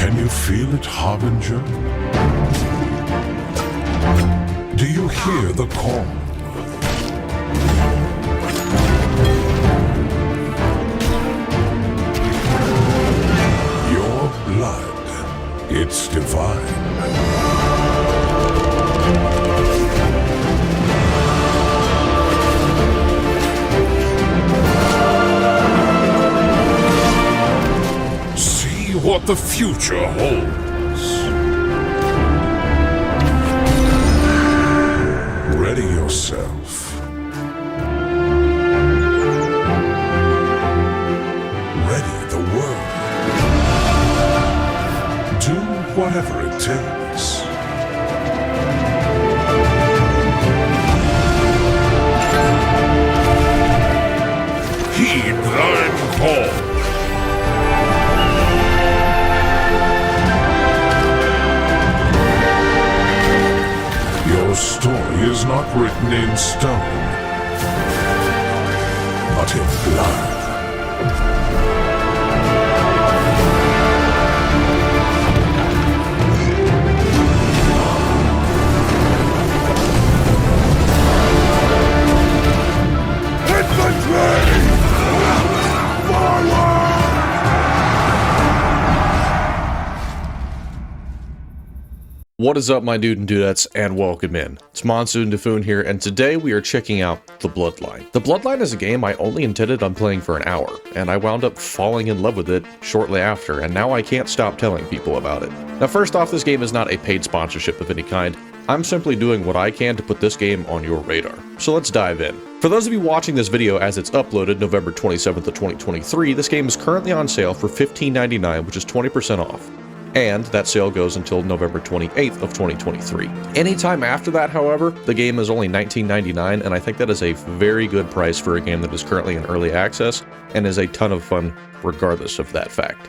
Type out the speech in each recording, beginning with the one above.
Can you feel it, Harbinger? Do you hear the call? Your blood, it's divine. See what the future holds. Ready yourself. Ready the world. Do whatever it takes. Heed thine call. Your story is not written in stone, but in blood. Infantry! Forward! What is up, my dude and dudettes, and welcome in. It's MonsoonDaPhoon here, and today we are checking out the Bloodline. The Bloodline is a game I only intended on playing for an hour, and I wound up falling in love with it shortly after, and now I can't stop telling people about it. Now, first off, this game is not a paid sponsorship of any kind. I'm simply doing what I can to put this game on your radar. So let's dive in. For those of you watching this video as it's uploaded November 27th of 2023, this game is currently on sale for $15.99, which is 20% off. And that sale goes until November 28th of 2023. Anytime after that, however, the game is only $19.99, and I think that is a very good price for a game that is currently in early access and is a ton of fun regardless of that fact.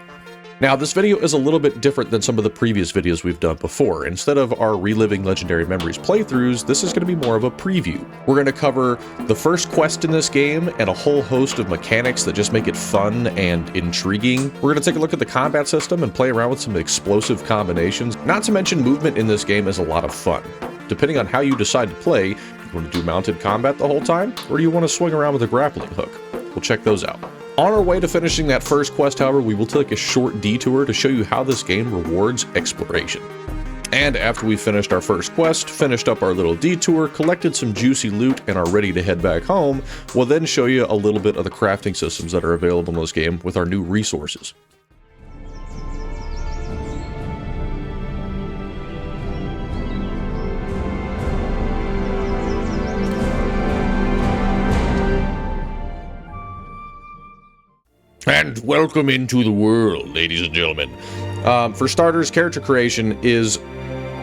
Now, this video is a little bit different than some of the previous videos we've done before. Instead of our Reliving Legendary Memories playthroughs, this is going to be more of a preview. We're going to cover the first quest in this game and a whole host of mechanics that just make it fun and intriguing. We're going to take a look at the combat system and play around with some explosive combinations. Not to mention, movement in this game is a lot of fun. Depending on how you decide to play, you want to do mounted combat the whole time, or do you want to swing around with a grappling hook? We'll check those out. On our way to finishing that first quest, however, we will take a short detour to show you how this game rewards exploration. And after we finished our first quest, finished up our little detour, collected some juicy loot, and are ready to head back home, we'll then show you a little bit of the crafting systems that are available in this game with our new resources. And welcome into the world, ladies and gentlemen. For starters, character creation is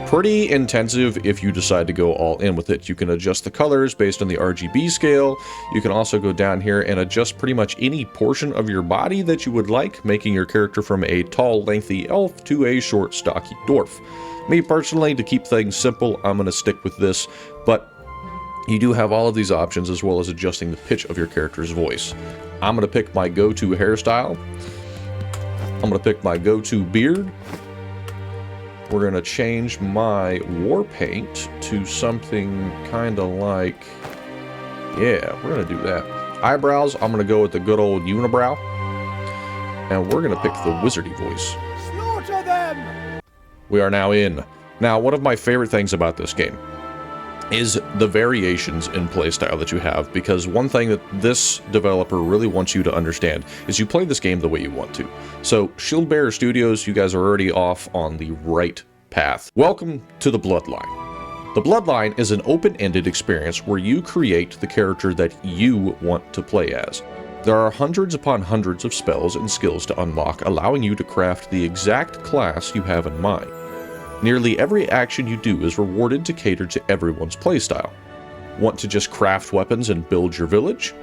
pretty intensive if you decide to go all in with it. You can adjust the colors based on the RGB scale. You can also go down here and adjust pretty much any portion of your body that you would like, making your character from a tall, lengthy elf to a short, stocky dwarf. Me personally, to keep things simple, I'm going to stick with this, but you do have all of these options as well as adjusting the pitch of your character's voice. I'm going to pick my go-to hairstyle. I'm going to pick my go-to beard. We're going to change my war paint to something kind of like, yeah, we're going to do that. Eyebrows, I'm going to go with the good old unibrow. And we're going to pick the wizardy voice. Slaughter them! We are now in. Now, one of my favorite things about this game is the variations in playstyle that you have, because one thing that this developer really wants you to understand is you play this game the way you want to. So, Shieldbearer Studios, you guys are already off on the right path. Welcome to the Bloodline. The Bloodline is an open-ended experience where you create the character that you want to play as. There are hundreds upon hundreds of spells and skills to unlock, allowing you to craft the exact class you have in mind. Nearly every action you do is rewarded to cater to everyone's playstyle. Want to just craft weapons and build your village?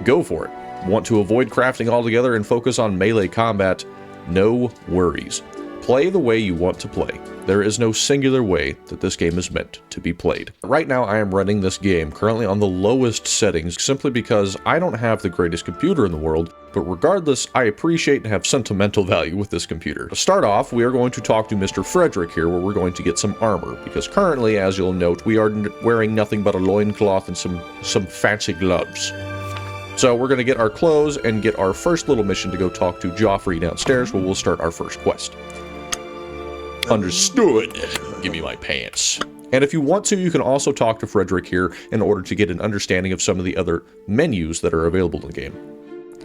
Go for it. Want to avoid crafting altogether and focus on melee combat? No worries. Play the way you want to play. There is no singular way that this game is meant to be played. Right now, I am running this game currently on the lowest settings simply because I don't have the greatest computer in the world, but regardless, I appreciate and have sentimental value with this computer. To start off, we are going to talk to Mr. Frederick here, where we're going to get some armor, because currently, as you'll note, we are wearing nothing but a loincloth and some fancy gloves. So we're going to get our clothes and get our first little mission to go talk to Joffrey downstairs, where we'll start our first quest. Understood. Give me my pants. And if you want to, you can also talk to Frederick here in order to get an understanding of some of the other menus that are available in the game.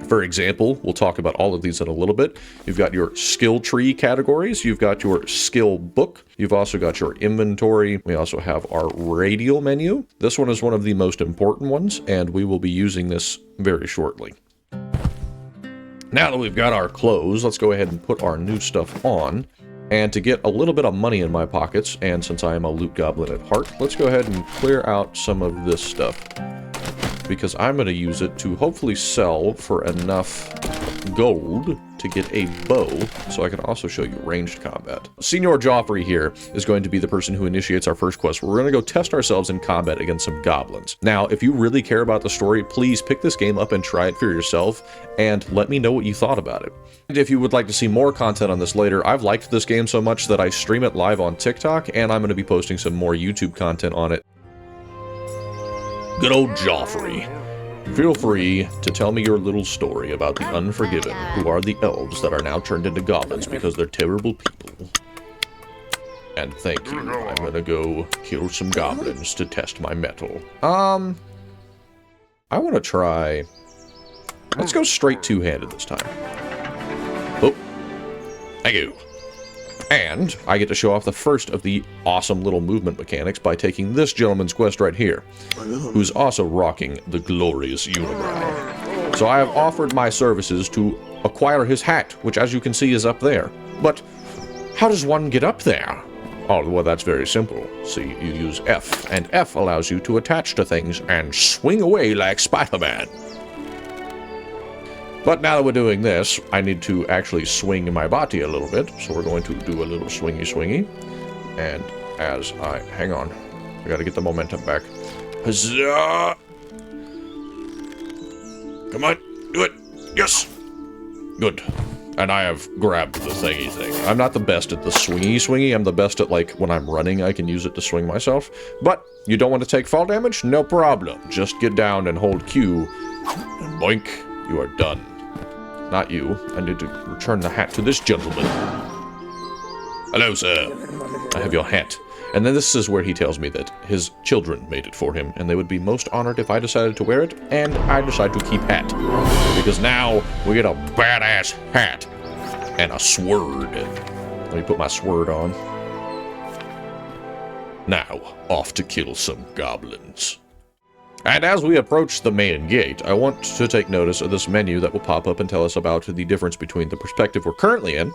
For example, we'll talk about all of these in a little bit. You've got your skill tree categories. You've got your skill book. You've also got your inventory. We also have our radial menu. This one is one of the most important ones, and we will be using this very shortly. Now that we've got our clothes, let's go ahead and put our new stuff on. And to get a little bit of money in my pockets, and since I am a loot goblin at heart, let's go ahead and clear out some of this stuff, because I'm going to use it to hopefully sell for enough gold to get a bow, so I can also show you ranged combat. Senior Joffrey here is going to be the person who initiates our first quest. We're going to go test ourselves in combat against some goblins. Now, if you really care about the story, please pick this game up and try it for yourself, and let me know what you thought about it. And if you would like to see more content on this later, I've liked this game so much that I stream it live on TikTok, and I'm going to be posting some more YouTube content on it. Good old Joffrey. Feel free to tell me your little story about the Unforgiven, who are the elves that are now turned into goblins because they're terrible people. And thank you. I'm gonna go kill some goblins to test my mettle. I want to try... Let's go straight two-handed this time. Oh. Thank you. And I get to show off the first of the awesome little movement mechanics by taking this gentleman's quest right here, who's also rocking the glorious unibrow. So I have offered my services to acquire his hat, which as you can see is up there. But how does one get up there? Oh, well, that's very simple. See, you use F, and F allows you to attach to things and swing away like Spider-Man. But now that we're doing this, I need to actually swing my body a little bit, so we're going to do a little swingy. And as I... hang on. I gotta get the momentum back. Huzzah! Come on, do it! Yes! Good. And I have grabbed the thingy thing. I'm not the best at the swingy. I'm the best at, like, when I'm running, I can use it to swing myself. But you don't want to take fall damage? No problem. Just get down and hold Q, and boink, you are done. Not you. I need to return the hat to this gentleman. Hello, sir. I have your hat. And then this is where he tells me that his children made it for him, and they would be most honored if I decided to wear it, and I decide to keep hat. Because now we get a badass hat and a sword. Let me put my sword on. Now, off to kill some goblins. And as we approach the main gate, I want to take notice of this menu that will pop up and tell us about the difference between the perspective we're currently in,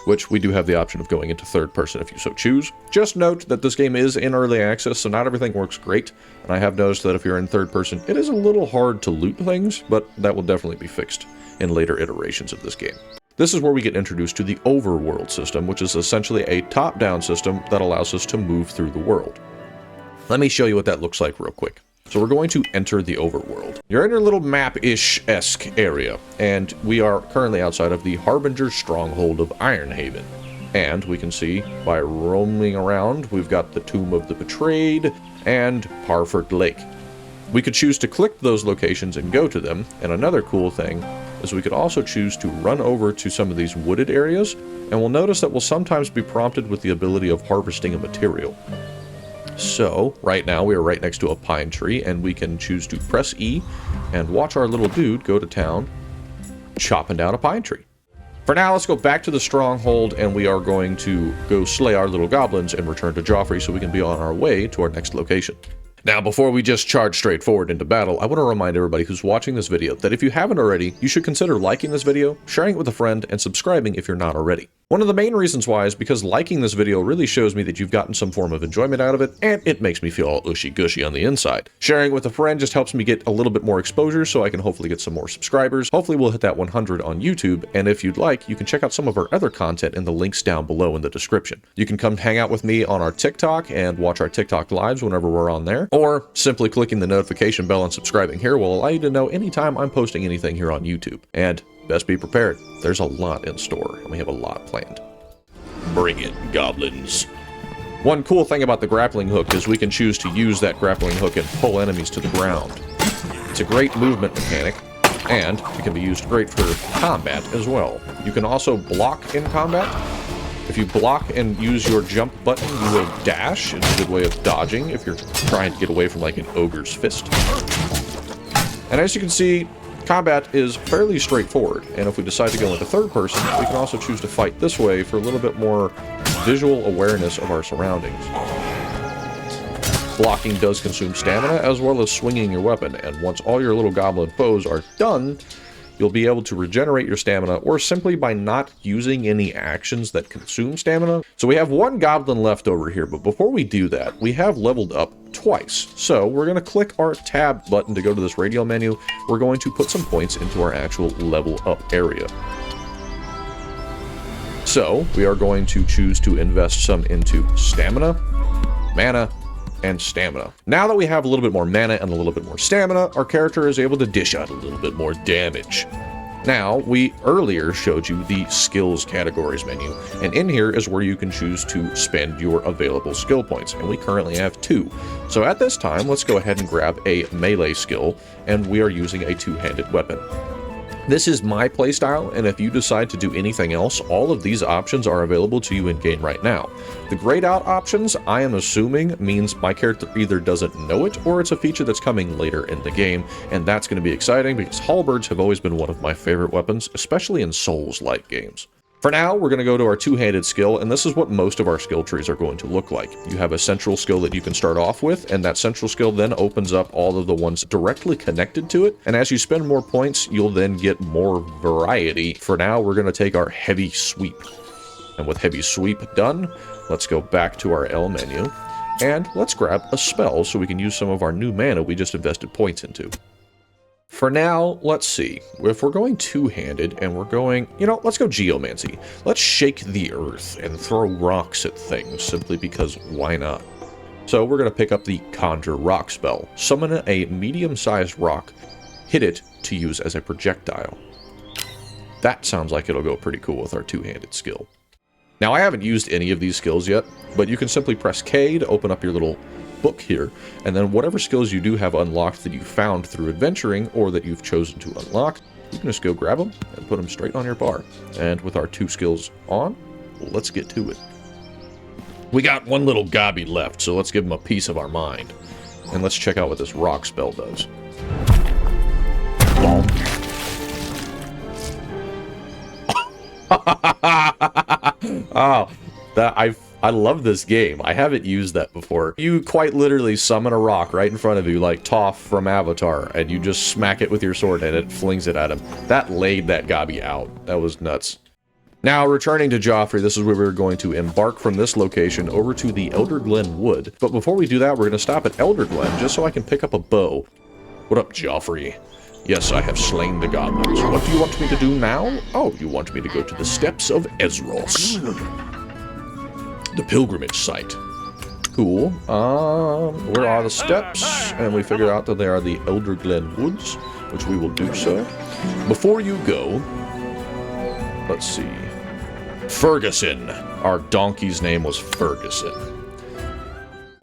which we do have the option of going into third person if you so choose. Just note that this game is in early access, so not everything works great, and I have noticed that if you're in third person, it is a little hard to loot things, but that will definitely be fixed in later iterations of this game. This is where we get introduced to the Overworld system, which is essentially a top-down system that allows us to move through the world. Let me show you what that looks like real quick. So we're going to enter the Overworld. You're in your little map-ish-esque area, and we are currently outside of the Harbinger stronghold of Ironhaven. And we can see, by roaming around, we've got the Tomb of the Betrayed and Parford Lake. We could choose to click those locations and go to them, and another cool thing is we could also choose to run over to some of these wooded areas, and we'll notice that we'll sometimes be prompted with the ability of harvesting a material. So, right now we are right next to a pine tree, and we can choose to press E and watch our little dude go to town chopping down a pine tree. For now, let's go back to the stronghold, and we are going to go slay our little goblins and return to Joffrey so we can be on our way to our next location. Now, before we just charge straight forward into battle, I want to remind everybody who's watching this video that if you haven't already, you should consider liking this video, sharing it with a friend, and subscribing if you're not already. One of the main reasons why is because liking this video really shows me that you've gotten some form of enjoyment out of it, and it makes me feel all ushy-gushy on the inside. Sharing with a friend just helps me get a little bit more exposure, so I can hopefully get some more subscribers. Hopefully we'll hit that 100 on YouTube, and if you'd like, you can check out some of our other content in the links down below in the description. You can come hang out with me on our TikTok and watch our TikTok lives whenever we're on there, or simply clicking the notification bell and subscribing here will allow you to know anytime I'm posting anything here on YouTube. And best be prepared. There's a lot in store, and we have a lot planned. Bring it, goblins. One cool thing about the grappling hook is we can choose to use that grappling hook and pull enemies to the ground. It's a great movement mechanic, and it can be used great for combat as well. You can also block in combat. If you block and use your jump button, you will dash. It's a good way of dodging if you're trying to get away from like an ogre's fist. And as you can see, combat is fairly straightforward, and if we decide to go into third person, we can also choose to fight this way for a little bit more visual awareness of our surroundings. Blocking does consume stamina, as well as swinging your weapon, and once all your little goblin foes are done, you'll be able to regenerate your stamina, or simply by not using any actions that consume stamina. So we have one goblin left over here, but before we do that, we have leveled up twice. So we're going to click our tab button to go to this radial menu. We're going to put some points into our actual level up area. So we are going to choose to invest some into stamina, mana, and stamina. Now that we have a little bit more mana and a little bit more stamina, our character is able to dish out a little bit more damage. Now, we earlier showed you the skills categories menu, and in here is where you can choose to spend your available skill points, and we currently have 2. So at this time, let's go ahead and grab a melee skill, and we are using a two-handed weapon. This is my playstyle, and if you decide to do anything else, all of these options are available to you in-game right now. The grayed out options, I am assuming, means my character either doesn't know it, or it's a feature that's coming later in the game, and that's going to be exciting because halberds have always been one of my favorite weapons, especially in Souls-like games. For now, we're going to go to our two-handed skill, and this is what most of our skill trees are going to look like. You have a central skill that you can start off with, and that central skill then opens up all of the ones directly connected to it, and as you spend more points, you'll then get more variety. For now, we're going to take our heavy sweep. And with heavy sweep done, let's go back to our L menu, and let's grab a spell so we can use some of our new mana we just invested points into. For now, let's see. If we're going two-handed and we're going, let's go geomancy. Let's shake the earth and throw rocks at things simply because why not? So we're going to pick up the Conjure Rock spell. Summon a medium-sized rock, hit it to use as a projectile. That sounds like it'll go pretty cool with our two-handed skill. Now, I haven't used any of these skills yet, but you can simply press K to open up your little book here, and then whatever skills you do have unlocked that you found through adventuring or that you've chosen to unlock, you can just go grab them and put them straight on your bar. And with our 2 skills on, let's get to it. We got one little gobby left, so let's give him a piece of our mind. And let's check out what this rock spell does. Oh, I love this game. I haven't used that before. You quite literally summon a rock right in front of you, like Toph from Avatar, and you just smack it with your sword and it flings it at him. That laid that gobby out. That was nuts. Now, returning to Joffrey, this is where we're going to embark from this location over to the Elderglen Wood. But before we do that, we're going to stop at Elderglen just so I can pick up a bow. What up, Joffrey? Yes, I have slain the goblins. What do you want me to do now? Oh, you want me to go to the steps of Ezros. The pilgrimage site. Cool. Where are the steps? And we figure out that they are the Elderglen Woods, which we will do so. Before you go, let's see. Ferguson. Our donkey's name was Ferguson.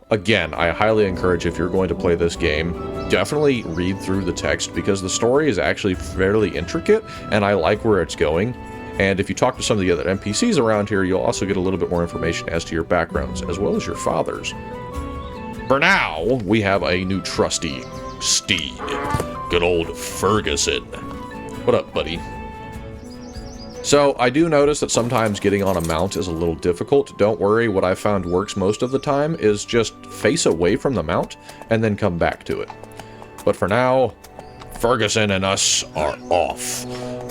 Again, I highly encourage, if you're going to play this game, definitely read through the text because the story is actually fairly intricate and I like where it's going. And if you talk to some of the other NPCs around here, you'll also get a little bit more information as to your backgrounds, as well as your fathers. For now, we have a new trusty steed. Good old Ferguson. What up, buddy? So, I do notice that sometimes getting on a mount is a little difficult. Don't worry, what I found works most of the time is just face away from the mount and then come back to it. But for now, Ferguson and us are off.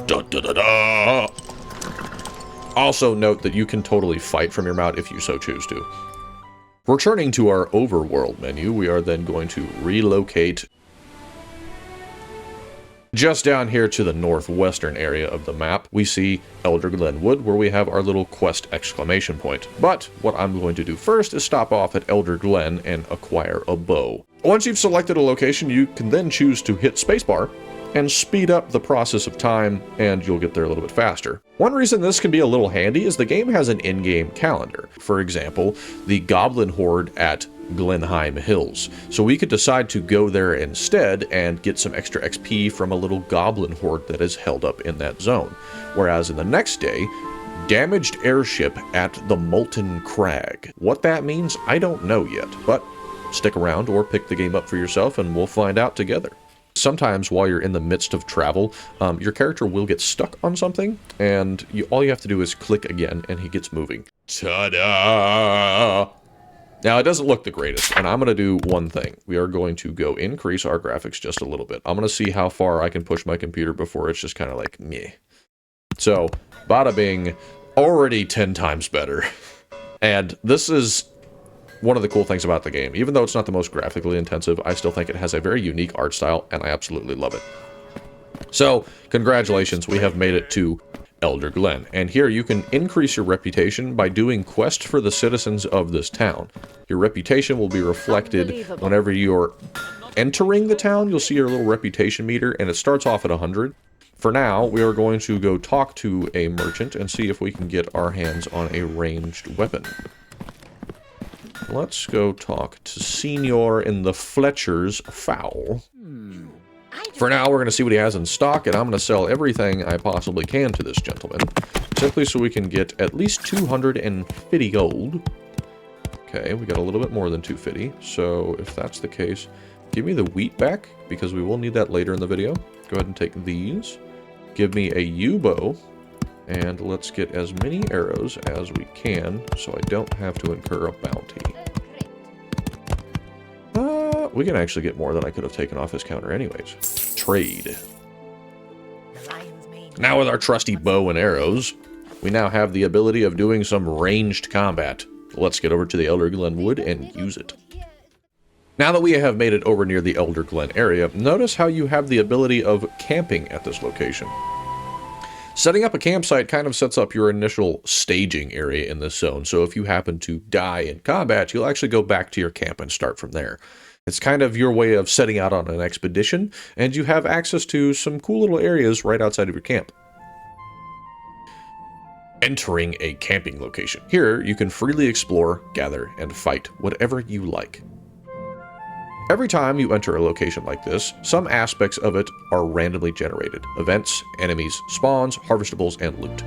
Da da da da! Also note that you can totally fight from your mount if you so choose to. Returning to our Overworld menu, we are then going to relocate just down here to the northwestern area of the map. We see Elderglen Wood, where we have our little quest exclamation point. But what I'm going to do first is stop off at Elderglen and acquire a bow. Once you've selected a location, you can then choose to hit spacebar and speed up the process of time, and you'll get there a little bit faster. One reason this can be a little handy is the game has an in-game calendar. For example, the Goblin Horde at Glenheim Hills. So we could decide to go there instead and get some extra XP from a little Goblin Horde that is held up in that zone. Whereas in the next day, damaged airship at the Molten Crag. What that means, I don't know yet, but stick around or pick the game up for yourself and we'll find out together. Sometimes while you're in the midst of travel, your character will get stuck on something, and all you have to do is click again, and he gets moving. Ta-da! Now, it doesn't look the greatest, and I'm going to do one thing. We are going to go increase our graphics just a little bit. I'm going to see how far I can push my computer before it's just kind of like, meh. So, bada bing, already 10 times better. And this is one of the cool things about the game. Even though it's not the most graphically intensive, I still think it has a very unique art style, and I absolutely love it. So, congratulations, we have made it to Elderglen, and here you can increase your reputation by doing quests for the citizens of this town. Your reputation will be reflected whenever you're entering the town. You'll see your little reputation meter, and it starts off at 100. For now, we are going to go talk to a merchant and see if we can get our hands on a ranged weapon. Let's go talk to Senior in the Fletcher's Fowl. For now, we're going to see what he has in stock, and I'm going to sell everything I possibly can to this gentleman, simply so we can get at least 250 gold. Okay, we got a little bit more than 250, so if that's the case, give me the wheat back, because we will need that later in the video. Go ahead and take these. Give me a U-bow, and let's get as many arrows as we can, so I don't have to incur a bounty. We can actually get more than I could have taken off his counter anyways. Trade. Now with our trusty bow and arrows, we now have the ability of doing some ranged combat. Let's get over to the Elderglen Wood and use it. Now that we have made it over near the Elderglen area, notice how you have the ability of camping at this location. Setting up a campsite kind of sets up your initial staging area in this zone, so if you happen to die in combat, you'll actually go back to your camp and start from there. It's kind of your way of setting out on an expedition, and you have access to some cool little areas right outside of your camp. Entering a camping location. Here, you can freely explore, gather, and fight whatever you like. Every time you enter a location like this, some aspects of it are randomly generated. Events, enemies, spawns, harvestables, and loot.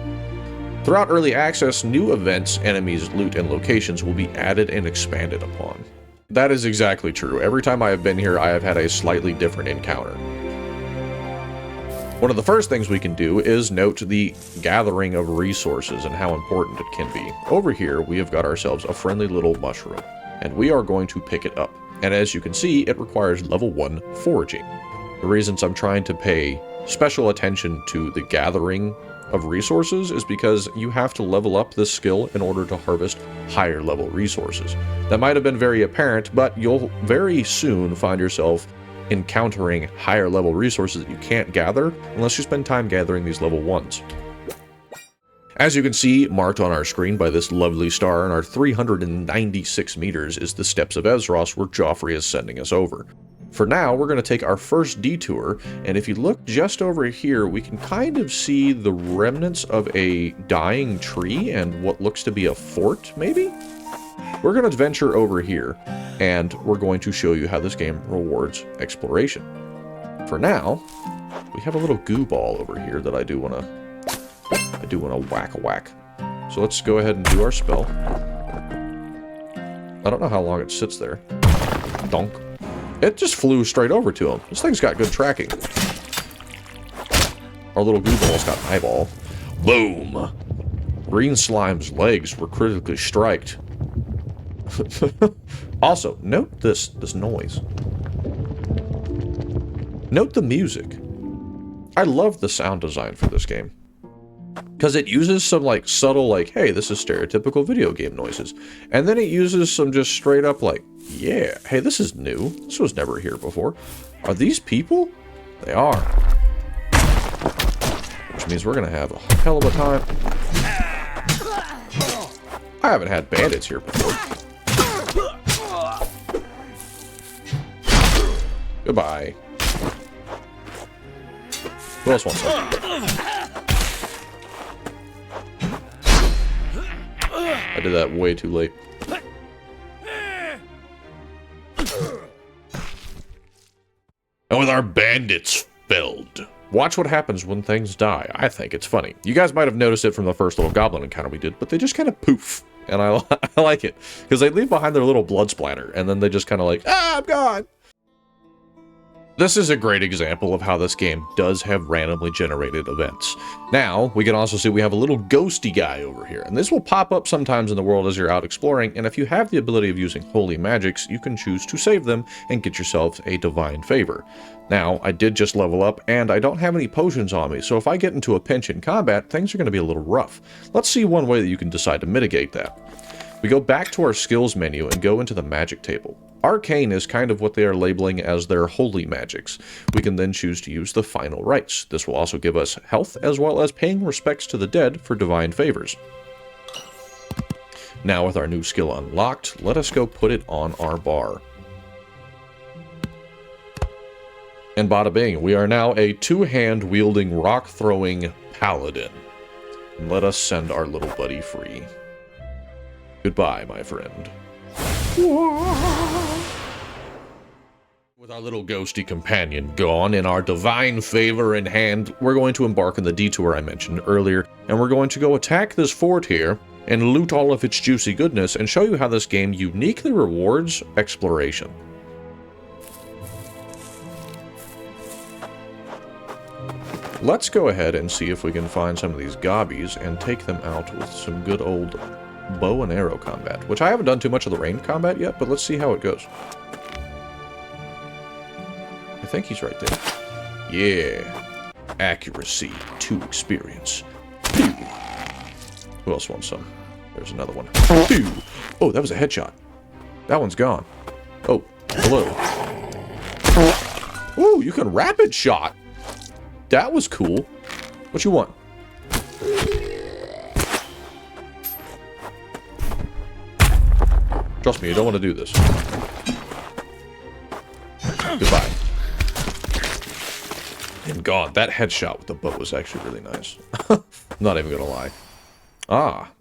Throughout early access, new events, enemies, loot, and locations will be added and expanded upon. That is exactly true. Every time I have been here, I have had a slightly different encounter. One of the first things we can do is note the gathering of resources and how important it can be. Over here, we have got ourselves a friendly little mushroom, and we are going to pick it up. And as you can see, it requires level 1 foraging. The reasons I'm trying to pay special attention to the gathering of resources is because you have to level up this skill in order to harvest higher level resources. That might have been very apparent, but you'll very soon find yourself encountering higher level resources that you can't gather unless you spend time gathering these level 1s. As you can see, marked on our screen by this lovely star in our 396 meters is the Steps of Ezros, where Joffrey is sending us over. For now, we're going to take our first detour, and if you look just over here, we can kind of see the remnants of a dying tree and what looks to be a fort, maybe? We're going to venture over here, and we're going to show you how this game rewards exploration. For now, we have a little goo ball over here that I do want to whack. So let's go ahead and do our spell. I don't know how long it sits there. Donk. It just flew straight over to him. This thing's got good tracking. Our little goo ball's got an eyeball. Boom! Green slime's legs were critically striked. Also, note this noise. Note the music. I love the sound design for this game. because it uses some like subtle like, hey, this is stereotypical video game noises, and then it uses some just straight up like, yeah, hey, this is new, this was never here before. Are these people? They are, which means we're gonna have a hell of a time. I haven't had bandits here before. Goodbye. Who else wants some? I did that way too late. And with our bandits felled. Watch what happens when things die. I think it's funny. You guys might have noticed it from the first little goblin encounter we did, but they just kind of poof. And I like it. Because they leave behind their little blood splatter, and then they just kind of like, ah, I'm gone. This is a great example of how this game does have randomly generated events. Now, we can also see we have a little ghosty guy over here, and this will pop up sometimes in the world as you're out exploring, and if you have the ability of using holy magics, you can choose to save them and get yourself a divine favor. Now, I did just level up, and I don't have any potions on me, so if I get into a pinch in combat, things are going to be a little rough. Let's see one way that you can decide to mitigate that. We go back to our skills menu and go into the magic table. Arcane is kind of what they are labeling as their holy magics. We can then choose to use the final rites. This will also give us health as well as paying respects to the dead for divine favors. Now with our new skill unlocked, let us go put it on our bar. And bada bing, we are now a two-hand wielding rock throwing paladin. And let us send our little buddy free. Goodbye, my friend. With our little ghosty companion gone and our divine favor in hand, we're going to embark on the detour I mentioned earlier, and we're going to go attack this fort here and loot all of its juicy goodness and show you how this game uniquely rewards exploration. Let's go ahead and see if we can find some of these gobbies and take them out with some good old bow and arrow combat, which I haven't done too much of the ranged combat yet, but let's see how it goes. I think he's right there. Yeah. Accuracy, 2 experience. 2. Who else wants some? There's another one. 2. Oh, that was a headshot. That one's gone. Oh, hello. Ooh, you can rapid shot. That was cool. What you want? Trust me, you don't want to do this. Goodbye. And gone. That headshot with the bow was actually really nice. Not even gonna lie. Ah,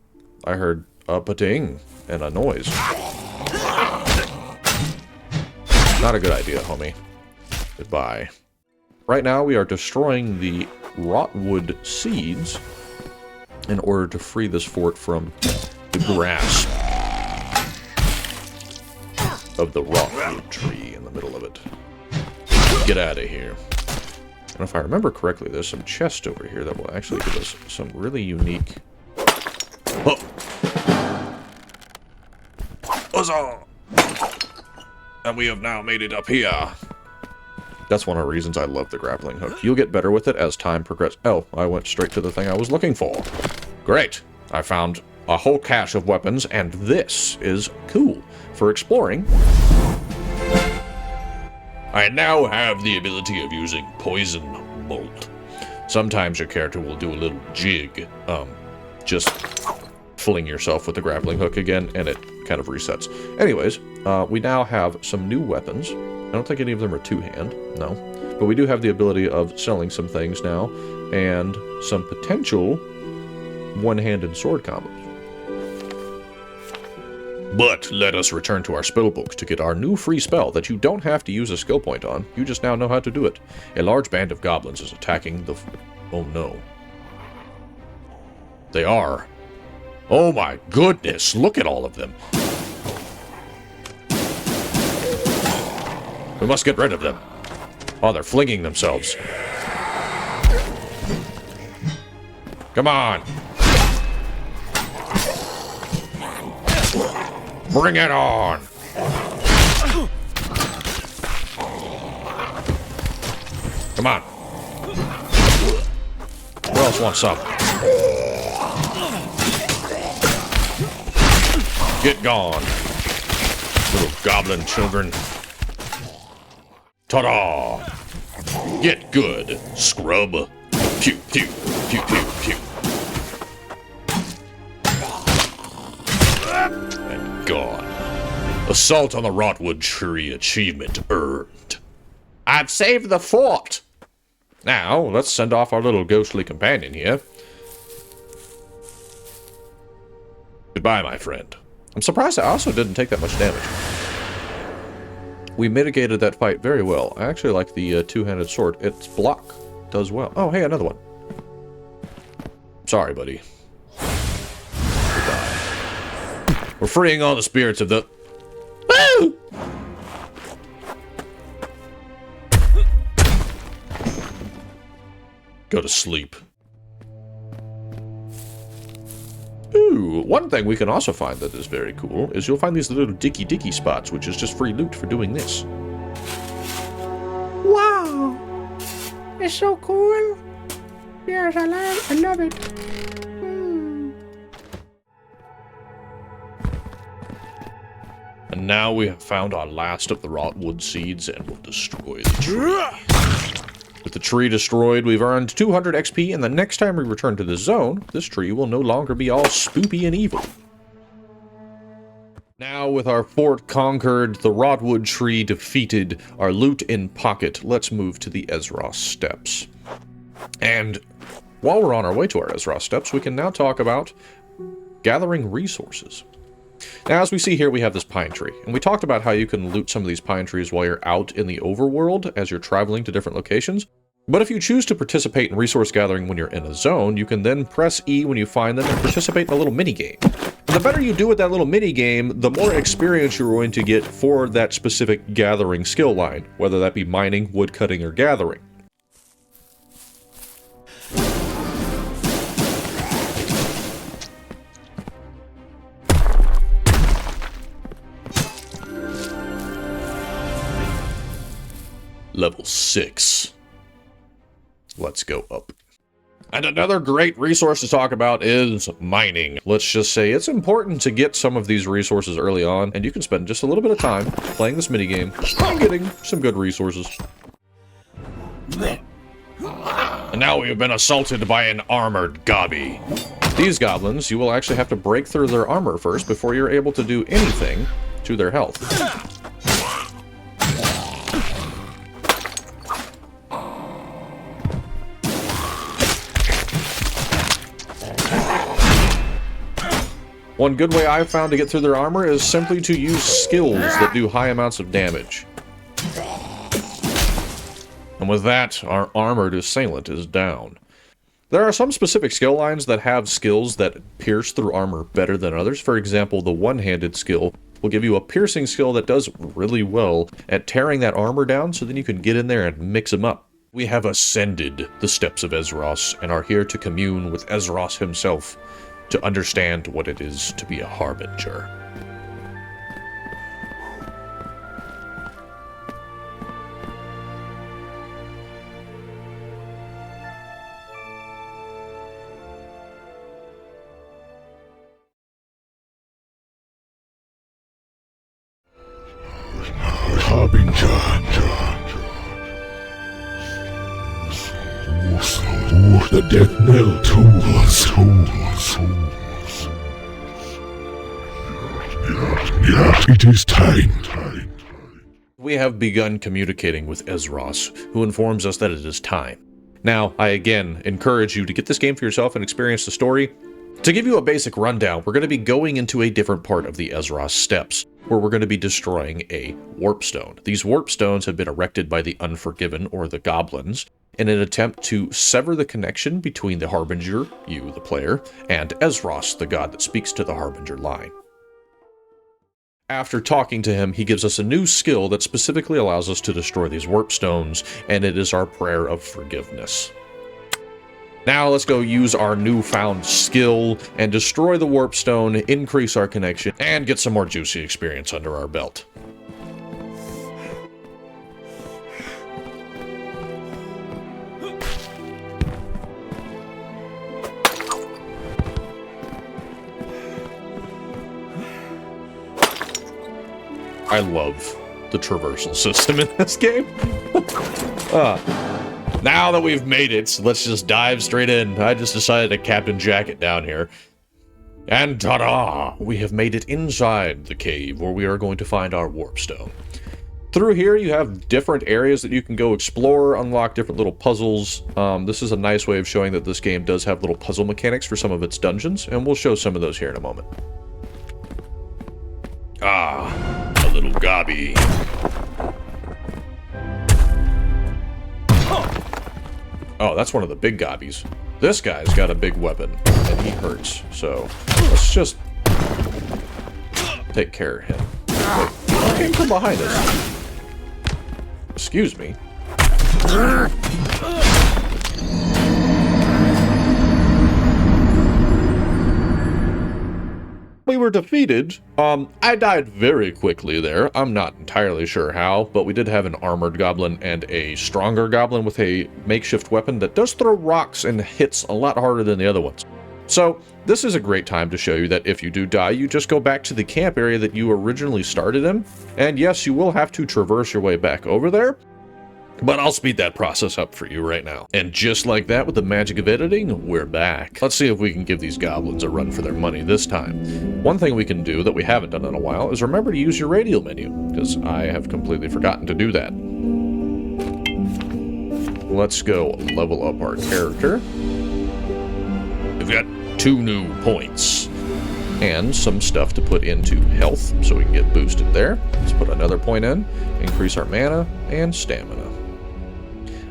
I heard a pa-ting and a noise. Not a good idea, homie. Goodbye. Right now, we are destroying the rotwood seeds in order to free this fort from the grasp of the rotwood tree in the middle of it. Get out of here. And if I remember correctly, there's some chests over here that will actually give us some really unique... Oh! Huzzah! And we have now made it up here. That's one of the reasons I love the grappling hook. You'll get better with it as time progresses. Oh, I went straight to the thing I was looking for. Great. I found a whole cache of weapons, and this is cool for exploring. I now have the ability of using Poison Bolt. Sometimes your character will do a little jig. Just fling yourself with the grappling hook again, and it kind of resets. Anyways, we now have some new weapons. I don't think any of them are two-hand, no. But we do have the ability of selling some things now, and some potential one-handed sword combos. But let us return to our spellbook to get our new free spell that you don't have to use a skill point on. You just now know how to do it. A large band of goblins is attacking the... Oh no. They are. Oh my goodness, look at all of them. We must get rid of them. Oh, they're flinging themselves. Come on. Bring it on. Come on. Who else wants some? Get gone, little goblin children. Ta-da! Get good, scrub. Pew, pew, pew, pew, pew. And gone. Assault on the Rotwood Tree achievement earned. I've saved the fort! Now, let's send off our little ghostly companion here. Goodbye, my friend. I'm surprised I also didn't take that much damage. We mitigated that fight very well. I actually like the two-handed sword. Its block does well. Oh, hey, another one. Sorry, buddy. Goodbye. We're freeing all the spirits of the... Woo! Go to sleep. Ooh, one thing we can also find that is very cool is you'll find these little dicky spots, which is just free loot for doing this. Wow! It's so cool. Yes, I love it. And now we have found our last of the Rotwood seeds and will destroy the tree. With the tree destroyed, we've earned 200 XP, and the next time we return to the zone, this tree will no longer be all spoopy and evil. Now, with our fort conquered, the Rotwood tree defeated, our loot in pocket, let's move to the Ezros Steppes. And while we're on our way to our Ezros Steppes, we can now talk about gathering resources. Now, as we see here, we have this pine tree, and we talked about how you can loot some of these pine trees while you're out in the overworld as you're traveling to different locations. But if you choose to participate in resource gathering when you're in a zone, you can then press E when you find them and participate in a little mini-game. The better you do with that little mini-game, the more experience you're going to get for that specific gathering skill line, whether that be mining, woodcutting, or gathering. Level 6. Let's go up. And another great resource to talk about is mining. Let's just say it's important to get some of these resources early on, and you can spend just a little bit of time playing this minigame and getting some good resources. And now we have been assaulted by an armored gobby. These goblins, you will actually have to break through their armor first before you're able to do anything to their health. One good way I've found to get through their armor is simply to use skills that do high amounts of damage. And with that, our armored assailant is down. There are some specific skill lines that have skills that pierce through armor better than others. For example, the one-handed skill will give you a piercing skill that does really well at tearing that armor down, so then you can get in there and mix them up. We have ascended the steps of Ezros and are here to commune with Ezros himself, to understand what it is to be a harbinger. The death knell tolls. Yet it is time. We have begun communicating with Ezros, who informs us that it is time. Now, I again encourage you to get this game for yourself and experience the story. To give you a basic rundown, we're going to be going into a different part of the Ezros Steppes, where we're going to be destroying a warp stone. These warp stones have been erected by the Unforgiven, or the Goblins, in an attempt to sever the connection between the Harbinger, you, the player, and Ezros, the god that speaks to the Harbinger line. After talking to him, he gives us a new skill that specifically allows us to destroy these warp stones, and it is our prayer of forgiveness. Now let's go use our newfound skill and destroy the warp stone, increase our connection, and get some more juicy experience under our belt. I love the traversal system in this game. Now that we've made it, let's just dive straight in. I just decided to Captain Jack it down here. And ta-da! We have made it inside the cave where we are going to find our warpstone. Through here, you have different areas that you can go explore, unlock different little puzzles. This is a nice way of showing that this game does have little puzzle mechanics for some of its dungeons, and we'll show some of those here in a moment. Ah, a little gobby. Oh, that's one of the big gobbies. This guy's got a big weapon, and he hurts, so let's just take care of him. Wait, he came from behind us. Excuse me. We were defeated. I died very quickly there. I'm not entirely sure how, but we did have an armored goblin and a stronger goblin with a makeshift weapon that does throw rocks and hits a lot harder than the other ones. So this is a great time to show you that if you do die, you just go back to the camp area that you originally started in. And yes, you will have to traverse your way back over there, but I'll speed that process up for you right now. And just like that, with the magic of editing, we're back. Let's see if we can give these goblins a run for their money this time. One thing we can do that we haven't done in a while is remember to use your radial menu, because I have completely forgotten to do that. Let's go level up our character. We've got 2 new points and some stuff to put into health so we can get boosted there. Let's put another point in, increase our mana and stamina.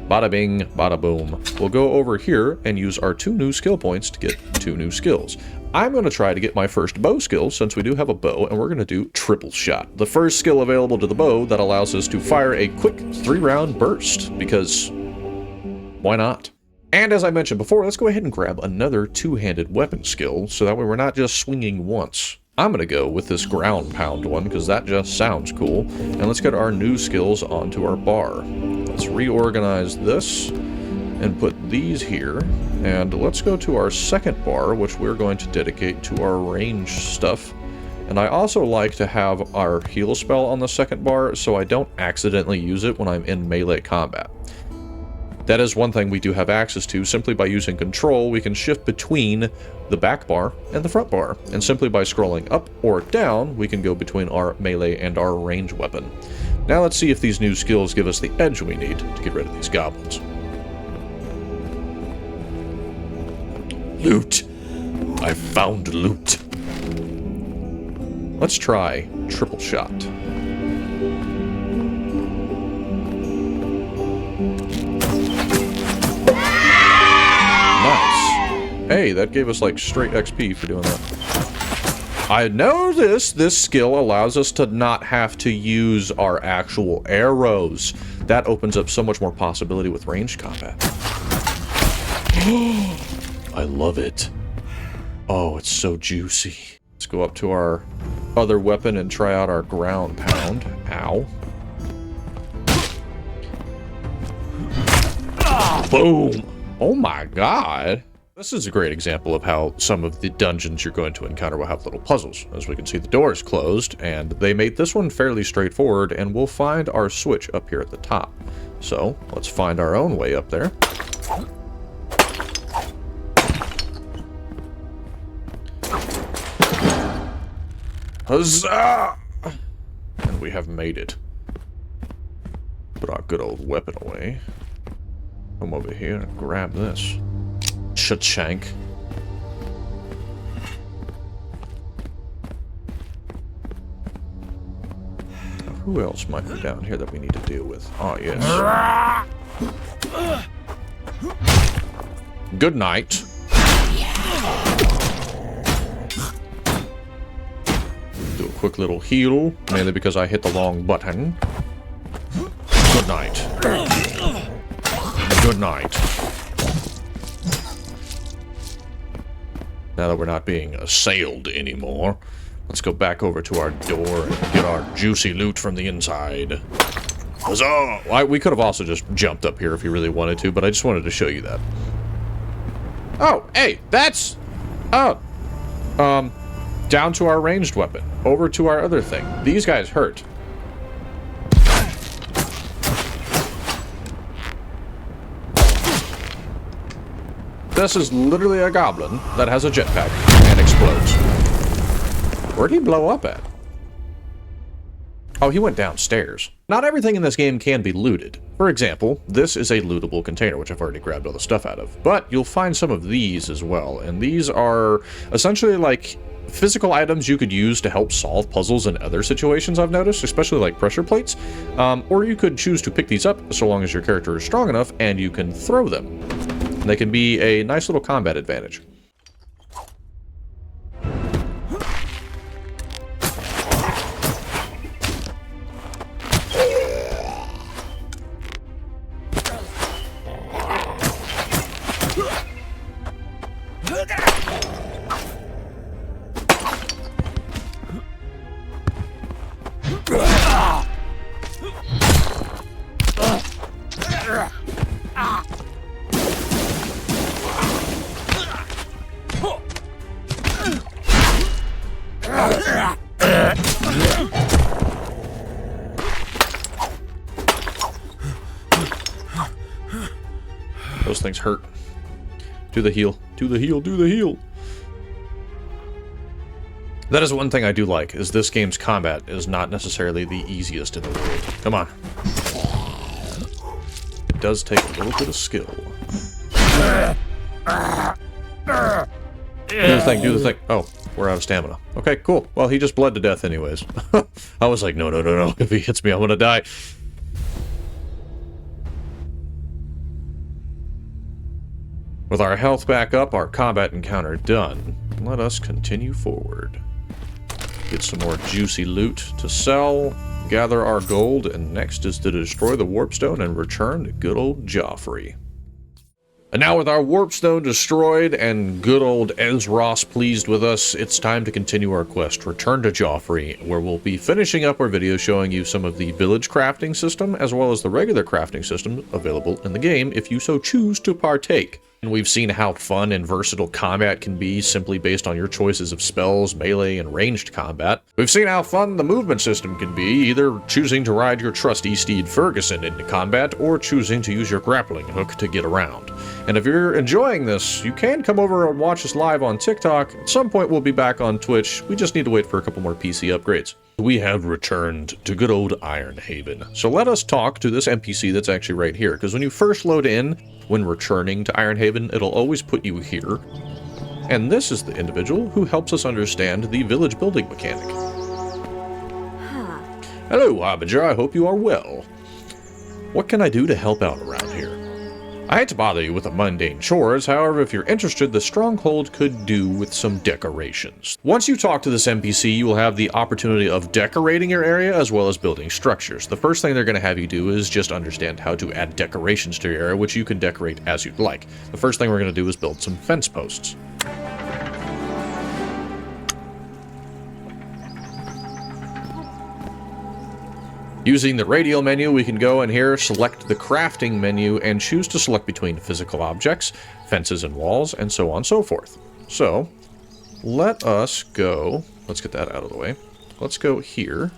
Bada bing, bada boom. We'll go over here and use our 2 new skill points to get 2 new skills. I'm going to try to get my first bow skill since we do have a bow, and we're going to do triple shot. The first skill available to the bow that allows us to fire a quick 3-round burst, because why not? And as I mentioned before, let's go ahead and grab another 2-handed weapon skill so that way we're not just swinging once. I'm going to go with this ground pound one because that just sounds cool. And let's get our new skills onto our bar. Let's reorganize this and put these here. And let's go to our second bar, which we're going to dedicate to our range stuff. And I also like to have our heal spell on the second bar so I don't accidentally use it when I'm in melee combat. That is one thing we do have access to. Simply by using control, we can shift between the back bar and the front bar. And simply by scrolling up or down, we can go between our melee and our range weapon. Now let's see if these new skills give us the edge we need to get rid of these goblins. Loot! I found loot. Let's try triple shot. Hey, that gave us like straight XP for doing that. I noticed this skill allows us to not have to use our actual arrows. That opens up so much more possibility with ranged combat. I love it. Oh, it's so juicy. Let's go up to our other weapon and try out our ground pound. Ow. Boom. Oh my god. This is a great example of how some of the dungeons you're going to encounter will have little puzzles. As we can see, the door is closed, and they made this one fairly straightforward, and we'll find our switch up here at the top. So, let's find our own way up there. Huzzah! And we have made it. Put our good old weapon away. Come over here and grab this. Cha-chank. Who else might be down here that we need to deal with? Oh, yes. Good night. Do a quick little heal, mainly because I hit the wrong button. Good night. Good night. Now that we're not being assailed anymore, let's go back over to our door and get our juicy loot from the inside. Huzzah! We could have also just jumped up here if you really wanted to, but I just wanted to show you that. Oh, hey, that's... down to our ranged weapon. Over to our other thing. These guys hurt. This is literally a goblin that has a jetpack and explodes. Where'd he blow up at? Oh, he went downstairs. Not everything in this game can be looted. For example, this is a lootable container, which I've already grabbed all the stuff out of. But you'll find some of these as well, and these are essentially like physical items you could use to help solve puzzles in other situations, I've noticed, especially like pressure plates. Or you could choose to pick these up so long as your character is strong enough and you can throw them. And they can be a nice little combat advantage. Those things hurt. Do the heal. Do the heal. Do the heal. That is one thing I do like, is this game's combat is not necessarily the easiest in the world. Come on. It does take a little bit of skill. Do the thing. Do the thing. Oh, we're out of stamina. Okay, cool. Well, he just bled to death anyways. I was like, no, no, no, no. If he hits me, I'm gonna die. With our health back up, our combat encounter done, let us continue forward. Get some more juicy loot to sell, gather our gold, and next is to destroy the warpstone and return to good old Joffrey. And now with our warpstone destroyed and good old Ezros pleased with us, it's time to continue our quest, return to Joffrey, where we'll be finishing up our video showing you some of the village crafting system, as well as the regular crafting system available in the game if you so choose to partake. And we've seen how fun and versatile combat can be simply based on your choices of spells, melee, and ranged combat. We've seen how fun the movement system can be, either choosing to ride your trusty steed Ferguson into combat, or choosing to use your grappling hook to get around. And if you're enjoying this, you can come over and watch us live on TikTok. At some point we'll be back on Twitch. We just need to wait for a couple more PC upgrades. We have returned to good old Ironhaven. So let us talk to this NPC that's actually right here, because when you first load in, when returning to Ironhaven, it'll always put you here. And this is the individual who helps us understand the village building mechanic. Hello, Harbinger, I hope you are well. What can I do to help out around here? I hate to bother you with the mundane chores, however, if you're interested, the Stronghold could do with some decorations. Once you talk to this NPC, you will have the opportunity of decorating your area as well as building structures. The first thing they're going to have you do is just understand how to add decorations to your area, which you can decorate as you'd like. The first thing we're going to do is build some fence posts. Using the radial menu, we can go in here, select the crafting menu, and choose to select between physical objects, fences and walls, and so on and so forth. So, let us go, let's get that out of the way. Let's go here.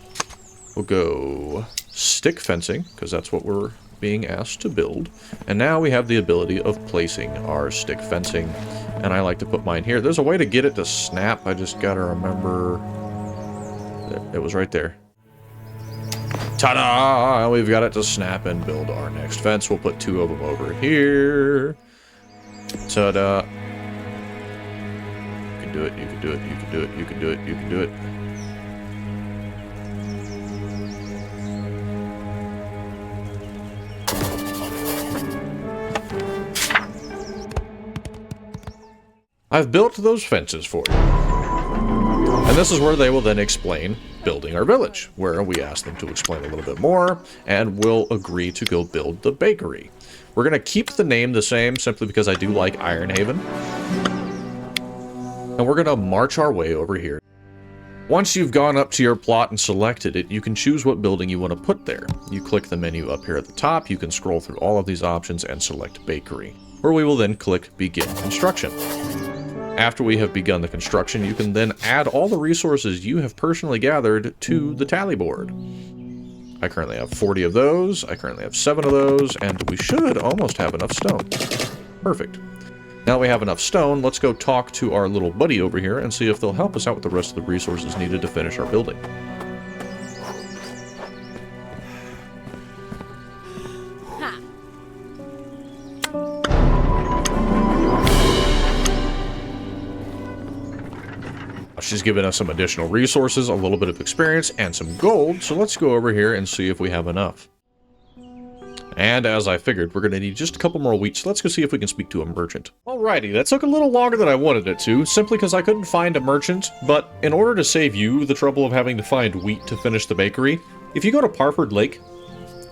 We'll go stick fencing, because that's what we're being asked to build. And now we have the ability of placing our stick fencing, and I like to put mine here. There's a way to get it to snap, I just gotta remember. It was right there. Ta-da! We've got it to snap and build our next fence. We'll put 2 of them over here. Ta-da! You can do it, you can do it, you can do it, you can do it, you can do it. I've built those fences for you. And this is where they will then explain building our village, where we ask them to explain a little bit more, and we'll agree to go build the bakery. We're going to keep the name the same, simply because I do like Ironhaven. And we're going to march our way over here. Once you've gone up to your plot and selected it, you can choose what building you want to put there. You click the menu up here at the top, you can scroll through all of these options and select bakery, where we will then click begin construction. After we have begun the construction, you can then add all the resources you have personally gathered to the tally board. I currently have 40 of those, I currently have 7 of those, and we should almost have enough stone. Perfect. Now we have enough stone, let's go talk to our little buddy over here and see if they'll help us out with the rest of the resources needed to finish our building. She's given us some additional resources, a little bit of experience, and some gold, so let's go over here and see if we have enough. And as I figured, we're going to need just a couple more wheat, so let's go see if we can speak to a merchant. Alrighty, that took a little longer than I wanted it to, simply because I couldn't find a merchant, but in order to save you the trouble of having to find wheat to finish the bakery, if you go to Parford Lake,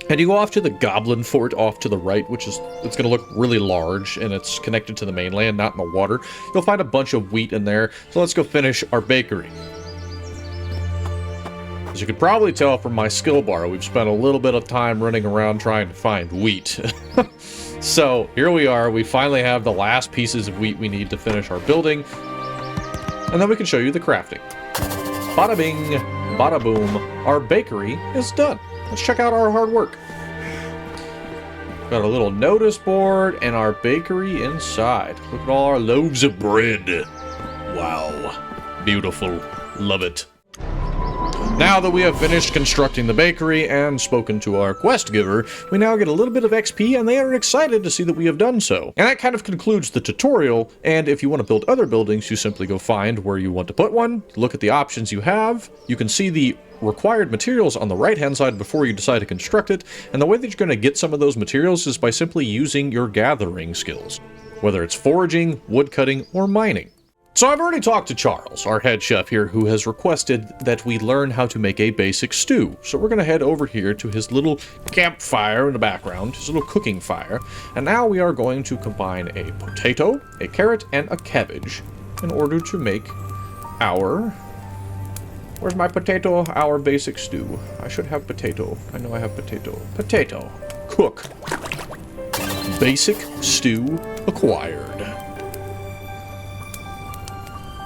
and you go off to the Goblin Fort off to the right, which is, it's going to look really large, and it's connected to the mainland, not in the water, you'll find a bunch of wheat in there, so let's go finish our bakery. As you can probably tell from my skill bar, we've spent a little bit of time running around trying to find wheat. So, here we are, we finally have the last pieces of wheat we need to finish our building, and then we can show you the crafting. Bada bing, bada boom, our bakery is done. Let's check out our hard work. Got a little notice board and our bakery inside. Look at all our loaves of bread. Wow. Beautiful. Love it. Now that we have finished constructing the bakery and spoken to our quest giver, we now get a little bit of XP and they are excited to see that we have done so. And that kind of concludes the tutorial, and if you want to build other buildings, you simply go find where you want to put one, look at the options you have, you can see the required materials on the right hand side before you decide to construct it, and the way that you're going to get some of those materials is by simply using your gathering skills, whether it's foraging, woodcutting, or mining. So I've already talked to Charles, our head chef here, who has requested that we learn how to make a basic stew. So we're going to head over here to his little campfire in the background, his little cooking fire, and now we are going to combine a potato, a carrot, and a cabbage in order to make our... Where's my potato? Our basic stew. I should have potato. I know I have potato. Potato. Cook. Basic stew acquired.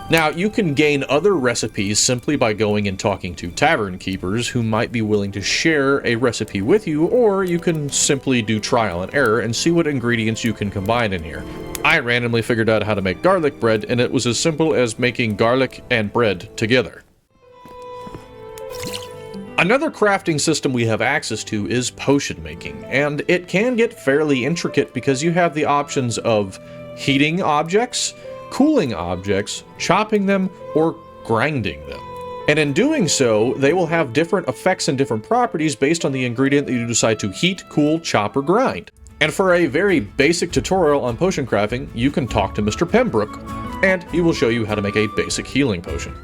Now, you can gain other recipes simply by going and talking to tavern keepers who might be willing to share a recipe with you, or you can simply do trial and error and see what ingredients you can combine in here. I randomly figured out how to make garlic bread, and it was as simple as making garlic and bread together. Another crafting system we have access to is potion making, and it can get fairly intricate because you have the options of heating objects, cooling objects, chopping them, or grinding them. And in doing so, they will have different effects and different properties based on the ingredient that you decide to heat, cool, chop, or grind. And for a very basic tutorial on potion crafting, you can talk to Mr. Pembroke, and he will show you how to make a basic healing potion.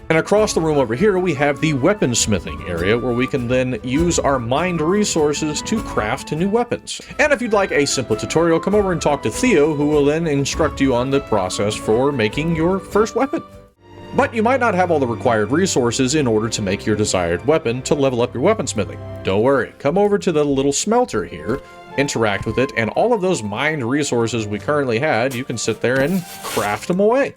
And across the room over here, we have the weaponsmithing area, where we can then use our mined resources to craft new weapons. And if you'd like a simple tutorial, come over and talk to Theo, who will then instruct you on the process for making your first weapon. But you might not have all the required resources in order to make your desired weapon to level up your weaponsmithing. Don't worry, come over to the little smelter here, interact with it, and all of those mined resources we currently had, you can sit there and craft them away.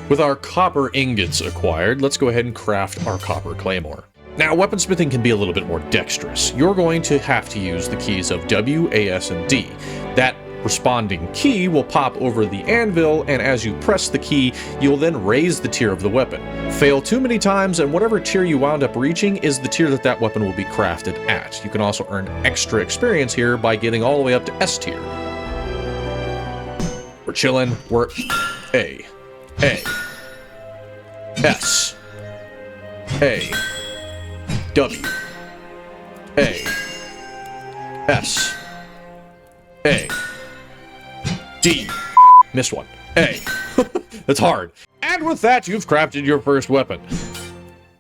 With our copper ingots acquired, let's go ahead and craft our copper claymore. Now, weaponsmithing can be a little bit more dexterous. You're going to have to use the keys of W, A, S, and D. That responding key will pop over the anvil, and as you press the key, you'll then raise the tier of the weapon. Fail too many times, and whatever tier you wound up reaching is the tier that that weapon will be crafted at. You can also earn extra experience here by getting all the way up to S tier. We're chilling. We're A, S, A, W, A, S, A, D. Missed one. A. That's hard. And with that, you've crafted your first weapon.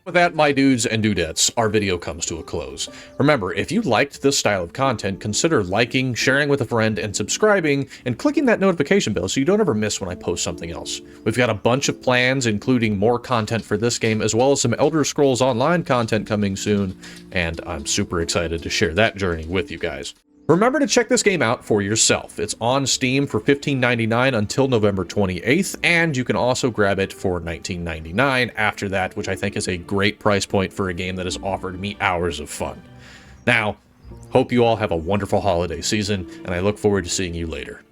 With that, my dudes and dudettes, our video comes to a close. Remember, if you liked this style of content, consider liking, sharing with a friend, and subscribing, and clicking that notification bell so you don't ever miss when I post something else. We've got a bunch of plans, including more content for this game, as well as some Elder Scrolls Online content coming soon, and I'm super excited to share that journey with you guys. Remember to check this game out for yourself. It's on Steam for $15.99 until November 28th, and you can also grab it for $19.99 after that, which I think is a great price point for a game that has offered me hours of fun. Now, Hope you all have a wonderful holiday season, and I look forward to seeing you later.